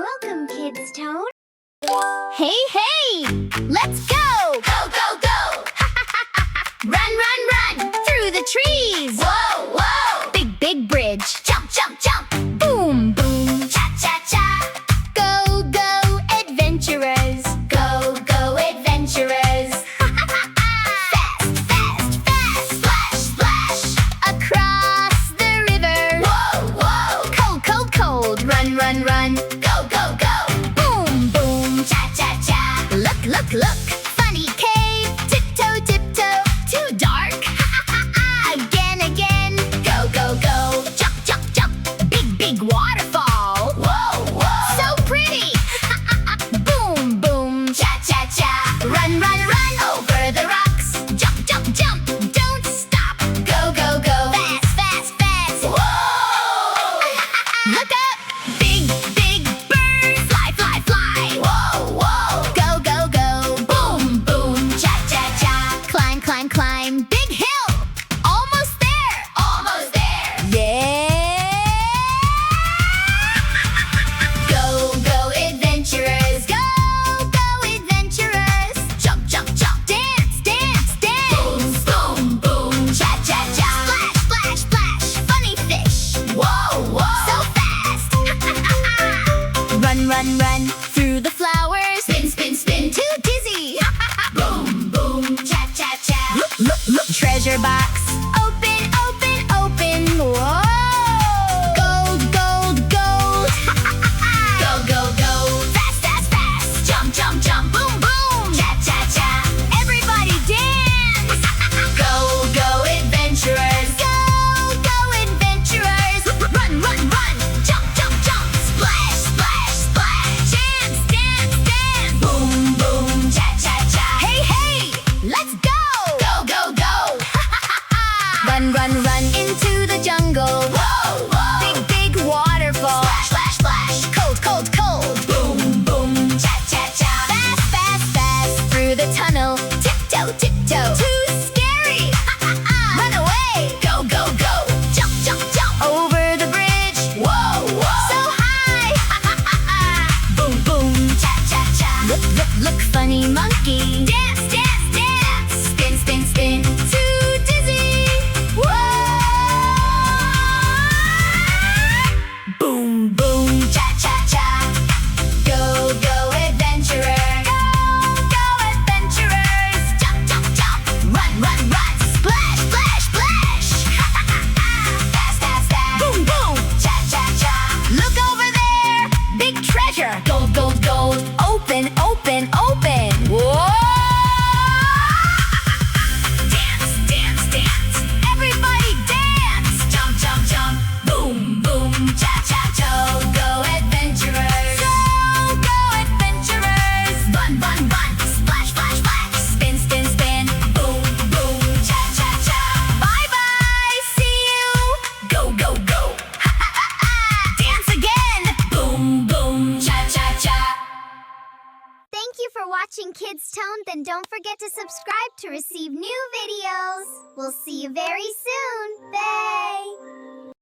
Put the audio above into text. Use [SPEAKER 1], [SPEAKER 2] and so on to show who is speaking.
[SPEAKER 1] Welcome, Kids Tone.
[SPEAKER 2] Hey, hey! Let's go!
[SPEAKER 1] Go, go, go!
[SPEAKER 2] Run, run, run! Through the trees!
[SPEAKER 1] Whoa, whoa!
[SPEAKER 2] Big, big bridge!
[SPEAKER 1] Jump, jump, jump!
[SPEAKER 2] Boom, boom!
[SPEAKER 1] Cha, cha, cha!
[SPEAKER 2] Go, go, adventurers!
[SPEAKER 1] Go, go, adventurers! Fast, fast, fast! Splash, splash!
[SPEAKER 2] Across the river!
[SPEAKER 1] Whoa, whoa!
[SPEAKER 2] Cold, cold, cold! Run, run, run!
[SPEAKER 1] Go, go, go!
[SPEAKER 2] Boom, boom!
[SPEAKER 1] Cha, cha, cha!
[SPEAKER 2] Look, look, look! Funny cave! Tiptoe, tiptoe! Too dark! Again, again!
[SPEAKER 1] Go, go, go!
[SPEAKER 2] Jump, jump, jump! Big, big waterfall!
[SPEAKER 1] Whoa, whoa!
[SPEAKER 2] So pretty! Boom, boom!
[SPEAKER 1] Cha, cha, cha!
[SPEAKER 2] Run, run, run!
[SPEAKER 1] Over the rocks!
[SPEAKER 2] Jump, jump, jump! Don't stop!
[SPEAKER 1] Go, go, go!
[SPEAKER 2] Fast, fast, fast!
[SPEAKER 1] Whoa!
[SPEAKER 2] Look up! Big, big bird! Fly, fly, fly!
[SPEAKER 1] Whoa, whoa!
[SPEAKER 2] Go, go, go!
[SPEAKER 1] Boom, boom! Cha, cha, cha!
[SPEAKER 2] Climb, climb, climb! Big hill! Almost there!
[SPEAKER 1] Almost there!
[SPEAKER 2] Yeah!
[SPEAKER 1] Go, go, adventurers!
[SPEAKER 2] Go, go, adventurers!
[SPEAKER 1] Jump, jump, jump!
[SPEAKER 2] Dance, dance, dance!
[SPEAKER 1] Boom, boom, boom! Cha, cha, cha!
[SPEAKER 2] Splash, splash, splash! Funny fish!
[SPEAKER 1] Whoa, whoa!
[SPEAKER 2] So fast! Run, run, run! Through the flowers!
[SPEAKER 1] Spin, spin, spin!
[SPEAKER 2] Too dizzy!
[SPEAKER 1] Boom, boom! Cha, cha, cha!
[SPEAKER 2] Treasure box! Open, open, open! Whoa! Gold, gold, gold!
[SPEAKER 1] Go, go, go!
[SPEAKER 2] Fast, fast, fast!
[SPEAKER 1] Jump, jump, jump!
[SPEAKER 2] Boom, boom!
[SPEAKER 1] Cha, cha, cha!
[SPEAKER 2] Everybody dance!
[SPEAKER 1] Go, go, adventurers!
[SPEAKER 2] Go, go, adventurers!
[SPEAKER 1] Run, run, run! Jump, jump, jump! Splash, splash, splash!
[SPEAKER 2] Dance, dance, dance!
[SPEAKER 1] Boom, boom! Cha, cha, cha!
[SPEAKER 2] Hey, hey! Let's go!
[SPEAKER 1] Go, go, go!
[SPEAKER 2] Run, run, run into the jungle!
[SPEAKER 1] Whoa, whoa!
[SPEAKER 2] Big, big waterfall!
[SPEAKER 1] Splash, splash, splash!
[SPEAKER 2] Cold, cold, cold!
[SPEAKER 1] Boom, boom! Cha, cha, cha!
[SPEAKER 2] Fast, fast, fast! Through the tunnel! Tiptoe, tiptoe! Too scary! Run away!
[SPEAKER 1] Go, go, go! Jump, jump, jump!
[SPEAKER 2] Over the bridge!
[SPEAKER 1] Whoa, whoa!
[SPEAKER 2] So high!
[SPEAKER 1] Boom, boom! Cha, cha, cha!
[SPEAKER 2] Look, look, look, funny monkey! Dance, dance, dance!
[SPEAKER 1] Spin, spin, spin!
[SPEAKER 2] Too dizzy! Whoa!
[SPEAKER 1] Boom, boom! Cha, cha, cha! Go, go, adventurer!
[SPEAKER 2] Go, go, adventurers!
[SPEAKER 1] Jump, jump, jump! Run, run, run! Splash, splash, splash! Fast, fast, fast!
[SPEAKER 2] Boom, boom!
[SPEAKER 1] Cha, cha, cha!
[SPEAKER 2] Look over there! Big treasure!
[SPEAKER 1] Gold, gold, gold!
[SPEAKER 2] Open, open, open! Whoa!
[SPEAKER 1] Dance, dance, dance!
[SPEAKER 2] Everybody dance!
[SPEAKER 1] Jump, jump, jump! Boom, boom! Cha, cha, cha! Go, adventurers!
[SPEAKER 2] Go, go, adventurers!
[SPEAKER 1] Run, run, run! Splash, splash, splash!
[SPEAKER 2] Spin, spin, spin!
[SPEAKER 1] Boom, boom! Cha, cha, cha!
[SPEAKER 2] Bye, bye! See you!
[SPEAKER 1] Go, go, go!
[SPEAKER 2] Dance again!
[SPEAKER 1] Boom, boom! Cha, cha, cha!
[SPEAKER 2] Thank you for watching Kids Tone. Then don't forget to subscribe to receive new videos. We'll see you very soon. Bye!